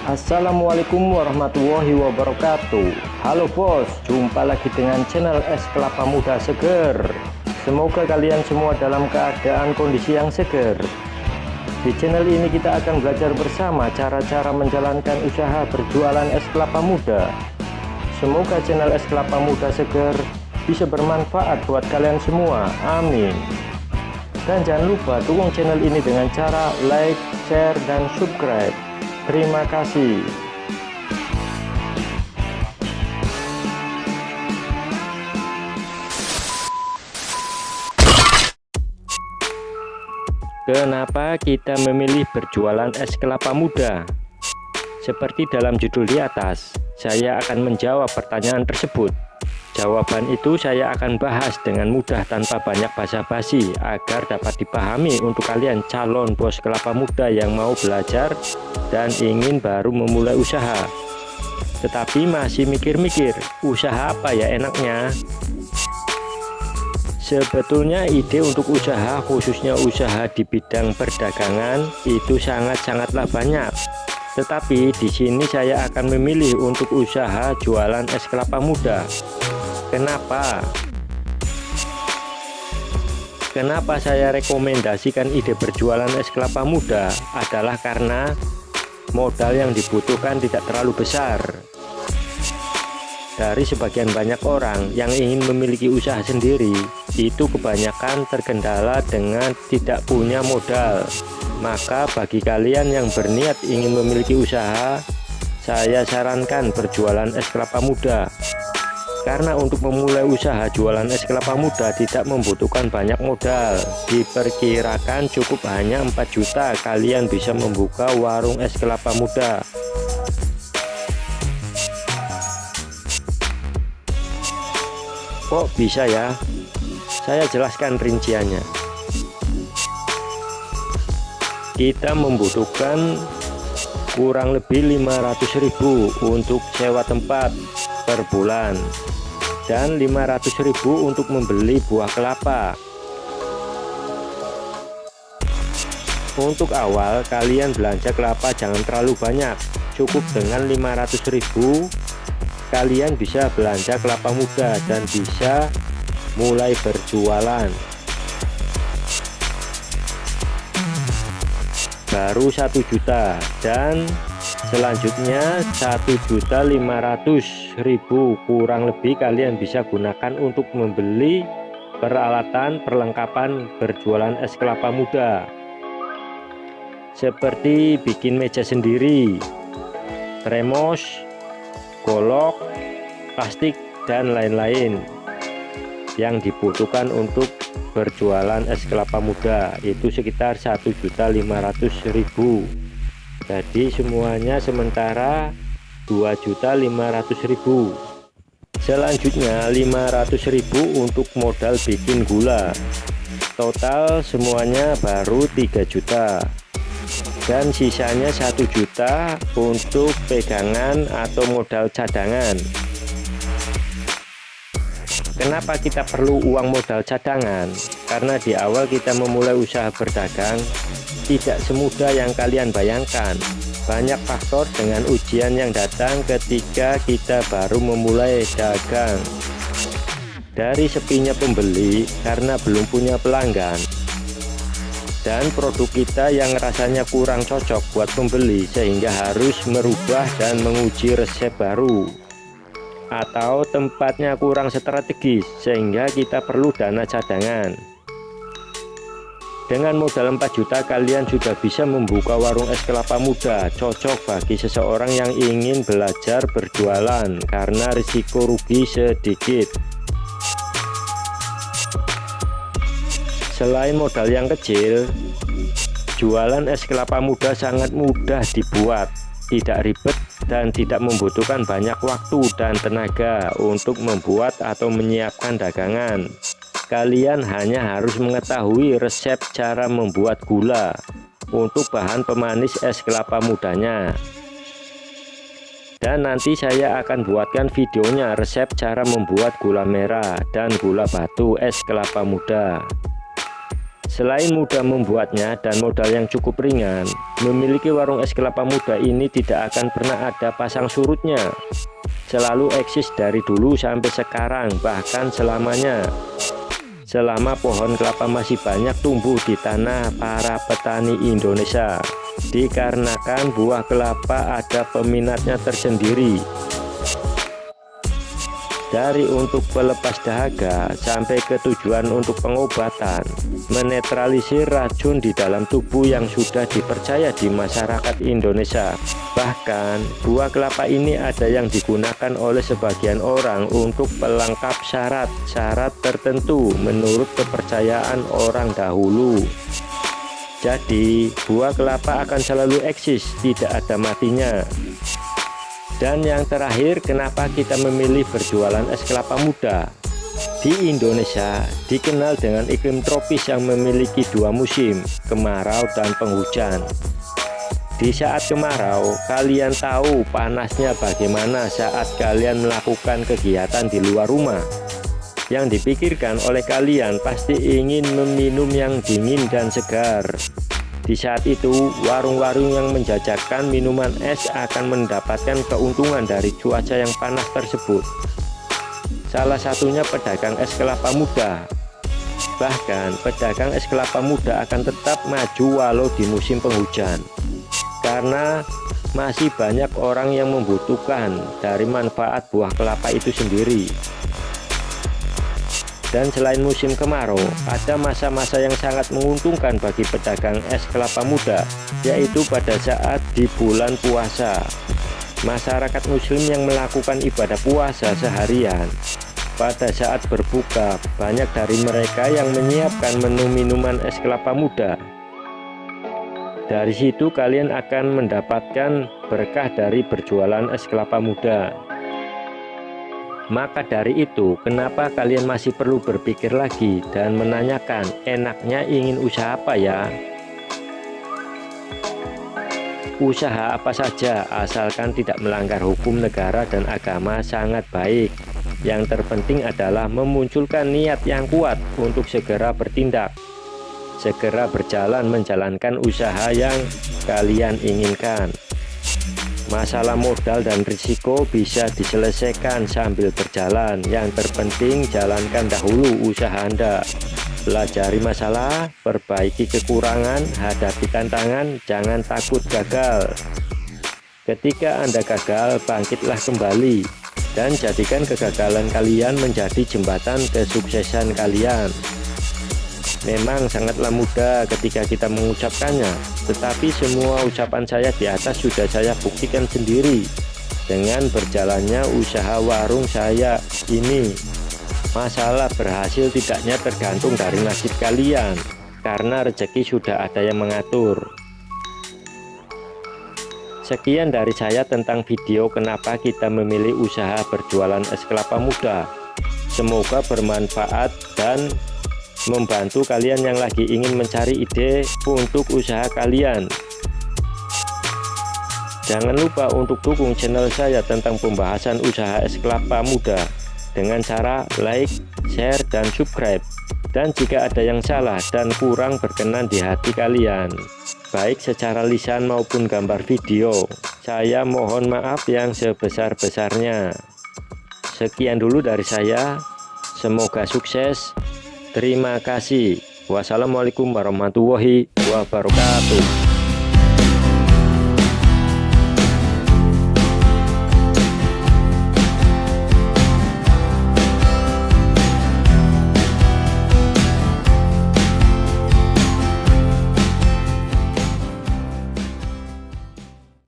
Assalamualaikum warahmatullahi wabarakatuh. Halo bos, jumpa lagi dengan channel es kelapa muda seger. Semoga kalian semua dalam keadaan kondisi yang seger. Di channel ini kita akan belajar bersama cara-cara menjalankan usaha berjualan es kelapa muda. Semoga channel es kelapa muda seger bisa bermanfaat buat kalian semua, amin. Dan jangan lupa dukung channel ini dengan cara like, share, dan subscribe. Terima kasih. Kenapa kita memilih berjualan es kelapa muda? Seperti dalam judul di atas, saya akan menjawab pertanyaan tersebut. Jawaban itu saya akan bahas dengan mudah tanpa banyak basa-basi agar dapat dipahami untuk kalian calon bos kelapa muda yang mau belajar dan ingin baru memulai usaha, tetapi masih mikir-mikir usaha apa ya enaknya. Sebetulnya ide untuk usaha, khususnya usaha di bidang perdagangan, itu sangat-sangatlah banyak. Tetapi di sini saya akan memilih untuk usaha jualan es kelapa muda. Kenapa? Kenapa saya rekomendasikan ide berjualan es kelapa muda adalah karena modal yang dibutuhkan tidak terlalu besar. Dari sebagian banyak orang yang ingin memiliki usaha sendiri, itu kebanyakan terkendala dengan tidak punya modal. Maka bagi kalian yang berniat ingin memiliki usaha, saya sarankan berjualan es kelapa muda. Karena untuk memulai usaha jualan es kelapa muda tidak membutuhkan banyak modal. Diperkirakan cukup hanya 4 juta kalian bisa membuka warung es kelapa muda. Kok bisa ya? Saya jelaskan rinciannya. Kita membutuhkan kurang lebih 500.000 untuk sewa tempat per bulan dan 500.000 untuk membeli buah kelapa. Untuk awal kalian belanja kelapa jangan terlalu banyak, cukup dengan 500.000 kalian bisa belanja kelapa muda dan bisa mulai berjualan. Baru 1 juta dan selanjutnya 1.500.000 kurang lebih kalian bisa gunakan untuk membeli peralatan perlengkapan berjualan es kelapa muda, seperti bikin meja sendiri, tremos, golok, plastik, dan lain-lain yang dibutuhkan untuk berjualan es kelapa muda. Itu sekitar 1.500.000. Jadi semuanya sementara 2.500.000. Selanjutnya 500.000 untuk modal bikin gula. Total semuanya baru 3 juta. Dan sisanya 1 juta untuk pegangan atau modal cadangan. Kenapa kita perlu uang modal cadangan? Karena di awal kita memulai usaha berdagang tidak semudah yang kalian bayangkan. Banyak faktor dengan ujian yang datang ketika kita baru memulai dagang. Dari sepinya pembeli karena belum punya pelanggan, dan produk kita yang rasanya kurang cocok buat pembeli sehingga harus merubah dan menguji resep baru, atau tempatnya kurang strategis sehingga kita perlu dana cadangan. Dengan modal 4 juta kalian sudah bisa membuka warung es kelapa muda, cocok bagi seseorang yang ingin belajar berjualan karena risiko rugi sedikit. Selain modal yang kecil, jualan es kelapa muda sangat mudah dibuat, tidak ribet dan tidak membutuhkan banyak waktu dan tenaga untuk membuat atau menyiapkan dagangan. Kalian hanya harus mengetahui resep cara membuat gula untuk bahan pemanis es kelapa mudanya. Dan nanti saya akan buatkan videonya resep cara membuat gula merah dan gula batu es kelapa muda. Selain mudah membuatnya dan modal yang cukup ringan, memiliki warung es kelapa muda ini tidak akan pernah ada pasang surutnya. Selalu eksis dari dulu sampai sekarang, bahkan selamanya. Selama pohon kelapa masih banyak tumbuh di tanah para petani Indonesia, dikarenakan buah kelapa ada peminatnya tersendiri. Dari untuk pelepas dahaga sampai ke tujuan untuk pengobatan, menetralisir racun di dalam tubuh yang sudah dipercaya di masyarakat Indonesia. Bahkan buah kelapa ini ada yang digunakan oleh sebagian orang untuk pelengkap syarat-syarat tertentu menurut kepercayaan orang dahulu. Jadi buah kelapa akan selalu eksis, tidak ada matinya. Dan yang terakhir, kenapa kita memilih berjualan es kelapa muda? Di Indonesia dikenal dengan iklim tropis yang memiliki dua musim, kemarau dan penghujan. Di saat kemarau, kalian tahu panasnya bagaimana saat kalian melakukan kegiatan di luar rumah. Yang dipikirkan oleh kalian pasti ingin meminum yang dingin dan segar. Di saat itu, warung-warung yang menjajakan minuman es akan mendapatkan keuntungan dari cuaca yang panas tersebut. Salah satunya pedagang es kelapa muda. Bahkan, pedagang es kelapa muda akan tetap maju walau di musim penghujan. Karena masih banyak orang yang membutuhkan dari manfaat buah kelapa itu sendiri. Dan selain musim kemarau, ada masa-masa yang sangat menguntungkan bagi pedagang es kelapa muda, yaitu pada saat di bulan puasa. Masyarakat muslim yang melakukan ibadah puasa seharian, pada saat berbuka, banyak dari mereka yang menyiapkan menu minuman es kelapa muda. Dari situ kalian akan mendapatkan berkah dari berjualan es kelapa muda. Maka dari itu, kenapa kalian masih perlu berpikir lagi dan menanyakan, enaknya ingin usaha apa ya? Usaha apa saja, asalkan tidak melanggar hukum negara dan agama sangat baik. Yang terpenting adalah memunculkan niat yang kuat untuk segera bertindak, segera berjalan menjalankan usaha yang kalian inginkan. Masalah modal dan risiko bisa diselesaikan sambil berjalan. Yang terpenting jalankan dahulu usaha Anda. Pelajari masalah, perbaiki kekurangan, hadapi tantangan, jangan takut gagal. Ketika Anda gagal, bangkitlah kembali dan jadikan kegagalan kalian menjadi jembatan kesuksesan kalian. Memang sangatlah mudah ketika kita mengucapkannya, tetapi semua ucapan saya di atas sudah saya buktikan sendiri dengan berjalannya usaha warung saya ini. Masalah berhasil tidaknya tergantung dari nasib kalian, karena rezeki sudah ada yang mengatur. Sekian dari saya tentang video kenapa kita memilih usaha berjualan es kelapa muda. Semoga bermanfaat dan membantu kalian yang lagi ingin mencari ide untuk usaha kalian. Jangan lupa untuk dukung channel saya tentang pembahasan usaha es kelapa muda dengan cara like, share, dan subscribe. Dan jika ada yang salah dan kurang berkenan di hati kalian, baik secara lisan maupun gambar video, saya mohon maaf yang sebesar-besarnya. Sekian dulu dari saya, semoga sukses. Terima kasih. Wassalamualaikum warahmatullahi wabarakatuh.